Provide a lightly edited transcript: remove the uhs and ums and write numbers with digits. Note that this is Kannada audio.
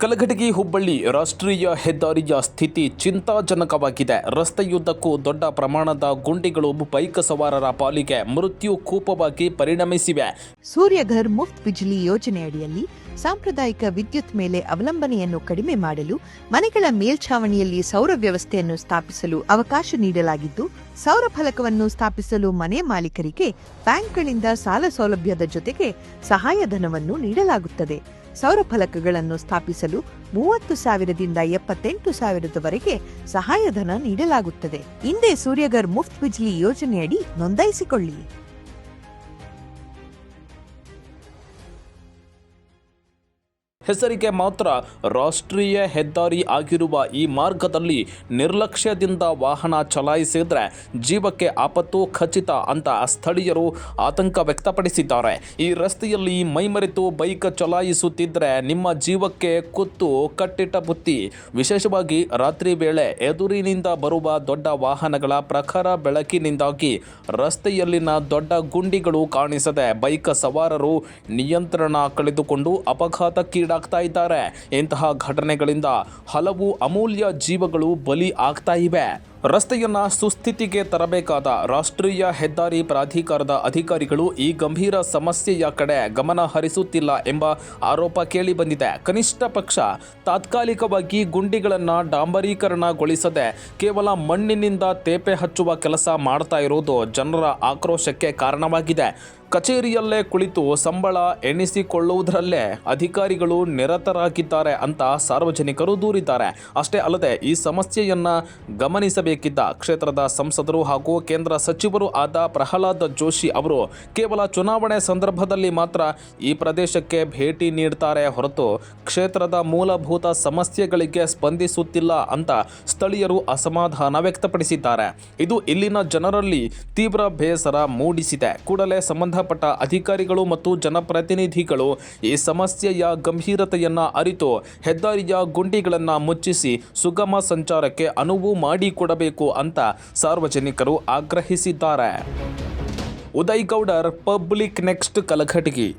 ಕಲಘಟಗಿ ಹುಬ್ಬಳ್ಳಿ ರಾಷ್ಟ್ರೀಯ ಹೆದ್ದಾರಿಯ ಸ್ಥಿತಿ ಚಿಂತಾಜನಕವಾಗಿದೆ. ರಸ್ತೆಯುದ್ದಕ್ಕೂ ದೊಡ್ಡ ಪ್ರಮಾಣದ ಗುಂಡಿಗಳು ಬೈಕ್ ಸವಾರರ ಪಾಲಿಗೆ ಮೃತ್ಯು ಕೂಪವಾಗಿ ಪರಿಣಮಿಸಿವೆ. ಸೂರ್ಯಘರ್ ಮುಫ್ತ್ ಬಿಜ್ಲಿ ಯೋಜನೆಯಡಿಯಲ್ಲಿ ಸಾಂಪ್ರದಾಯಿಕ ವಿದ್ಯುತ್ ಮೇಲೆ ಅವಲಂಬನೆಯನ್ನು ಕಡಿಮೆ ಮಾಡಲು ಮನೆಗಳ ಮೇಲ್ಛಾವಣಿಯಲ್ಲಿ ಸೌರ ವ್ಯವಸ್ಥೆಯನ್ನು ಸ್ಥಾಪಿಸಲು ಅವಕಾಶ ನೀಡಲಾಗಿದ್ದು, ಸೌರ ಫಲಕವನ್ನು ಸ್ಥಾಪಿಸಲು ಮನೆ ಮಾಲೀಕರಿಗೆ ಬ್ಯಾಂಕ್ಗಳಿಂದ ಸಾಲ ಸೌಲಭ್ಯದ ಜೊತೆಗೆ ಸಹಾಯಧನವನ್ನು ನೀಡಲಾಗುತ್ತದೆ. ಸೌರ ಫಲಕಗಳನ್ನು ಸ್ಥಾಪಿಸಲು 30,000ದಿಂದ 78,000ದವರೆಗೆ ಸಹಾಯಧನ ನೀಡಲಾಗುತ್ತದೆ. ಹಿಂದೆ ಸೂರ್ಯಘರ್ ಮುಫ್ತ್ ಬಿಜ್ಲಿ ಯೋಜನೆಯಡಿ ನೋಂದಾಯಿಸಿಕೊಳ್ಳಿ. ಹೆಸರಿಗೆ ಮಾತ್ರ ರಾಷ್ಟ್ರೀಯ ಹೆದ್ದಾರಿ ಆಗಿರುವ ಈ ಮಾರ್ಗದಲ್ಲಿ ನಿರ್ಲಕ್ಷ್ಯದಿಂದ ವಾಹನ ಚಲಾಯಿಸಿದ್ರೆ ಜೀವಕ್ಕೆ ಆಪತ್ತು ಖಚಿತ ಅಂತ ಸ್ಥಳೀಯರು ಆತಂಕ ವ್ಯಕ್ತಪಡಿಸಿದ್ದಾರೆ. ಈ ರಸ್ತೆಯಲ್ಲಿ ಮೈಮರೆತು ಬೈಕ್ ಚಲಾಯಿಸುತ್ತಿದ್ದರೆ ನಿಮ್ಮ ಜೀವಕ್ಕೆ ಕುತ್ತು ಕಟ್ಟಿಟ್ಟ ಬುತ್ತಿ. ವಿಶೇಷವಾಗಿ ರಾತ್ರಿ ವೇಳೆ ಎದುರಿನಿಂದ ಬರುವ ದೊಡ್ಡ ವಾಹನಗಳ ಪ್ರಖರ ಬೆಳಕಿನಿಂದಾಗಿ ರಸ್ತೆಯಲ್ಲಿನ ದೊಡ್ಡ ಗುಂಡಿಗಳು ಕಾಣಿಸದೆ ಬೈಕ್ ಸವಾರರು ನಿಯಂತ್ರಣ ಕಳೆದುಕೊಂಡು ಅಪಘಾತಕ್ಕೀಡಾಗ್ತಾ ಇದ್ದಾರೆ. ಇಂತಹ ಘಟನೆಗಳಿಂದ ಹಲವು ಅಮೂಲ್ಯ ಜೀವಗಳು ಬಲಿ ಆಗ್ತಾ ಇವೆ. ರಸ್ತೆಯನ್ನ ಸುಸ್ಥಿತಿಗೆ ತರಬೇಕಾದ ರಾಷ್ಟ್ರೀಯ ಹೆದ್ದಾರಿ ಪ್ರಾಧಿಕಾರದ ಅಧಿಕಾರಿಗಳು ಈ ಗಂಭೀರ ಸಮಸ್ಯೆಯ ಕಡೆ ಗಮನ ಹರಿಸುತ್ತಿಲ್ಲ ಎಂಬ ಆರೋಪ ಕೇಳಿಬಂದಿದೆ. ಕನಿಷ್ಠ ಪಕ್ಷ ತಾತ್ಕಾಲಿಕವಾಗಿ ಗುಂಡಿಗಳನ್ನು ಡಾಂಬರೀಕರಣಗೊಳಿಸದೆ ಕೇವಲ ಮಣ್ಣಿನಿಂದ ತೇಪೆ ಹಚ್ಚುವ ಕೆಲಸ ಮಾಡ್ತಾ ಇರೋದು ಜನರ ಆಕ್ರೋಶಕ್ಕೆ ಕಾರಣವಾಗಿದೆ. ಕಚೇರಿಯಲ್ಲೇ ಕುಳಿತು ಸಂಬಳ ಎಣಿಸಿಕೊಳ್ಳುವುದರಲ್ಲೇ ಅಧಿಕಾರಿಗಳು ನಿರತರಾಗಿದ್ದಾರೆ ಅಂತ ಸಾರ್ವಜನಿಕರು ದೂರಿದ್ದಾರೆ. ಅಷ್ಟೇ ಅಲ್ಲದೆ ಈ ಸಮಸ್ಯೆಯನ್ನ ಗಮನಿಸಬೇಕಿದ್ದ ಕ್ಷೇತ್ರದ ಸಂಸದರು ಹಾಗೂ ಕೇಂದ್ರ ಸಚಿವರು ಆದ ಪ್ರಹ್ಲಾದ್ ಜೋಶಿ ಅವರು ಕೇವಲ ಚುನಾವಣೆ ಸಂದರ್ಭದಲ್ಲಿ ಮಾತ್ರ ಈ ಪ್ರದೇಶಕ್ಕೆ ಭೇಟಿ ನೀಡ್ತಾರೆ ಹೊರತು ಕ್ಷೇತ್ರದ ಮೂಲಭೂತ ಸಮಸ್ಯೆಗಳಿಗೆ ಸ್ಪಂದಿಸುತ್ತಿಲ್ಲ ಅಂತ ಸ್ಥಳೀಯರು ಅಸಮಾಧಾನ ವ್ಯಕ್ತಪಡಿಸಿದ್ದಾರೆ. ಇದು ಇಲ್ಲಿನ ಜನರಲ್ಲಿ ತೀವ್ರ ಬೇಸರ ಮೂಡಿಸಿದೆ. ಕೂಡಲೇ ಸಂಬಂಧಪಟ್ಟ ಅಧಿಕಾರಿಗಳು ಮತ್ತು ಜನಪ್ರತಿನಿಧಿಗಳು ಈ ಸಮಸ್ಯೆಯ ಗಂಭೀರತೆಯನ್ನ ಅರಿತು ಹೆದ್ದಾರಿಯ ಗುಂಡಿಗಳನ್ನು ಮುಚ್ಚಿಸಿ ಸುಗಮ ಸಂಚಾರಕ್ಕೆ ಅನುವು ಮಾಡಿಕೊಡಬೇಕು ಅಂತ ಸಾರ್ವಜನಿಕರು ಆಗ್ರಹಿಸಿದ್ದಾರೆ. Uday Goudar, public next, Kalghatgi.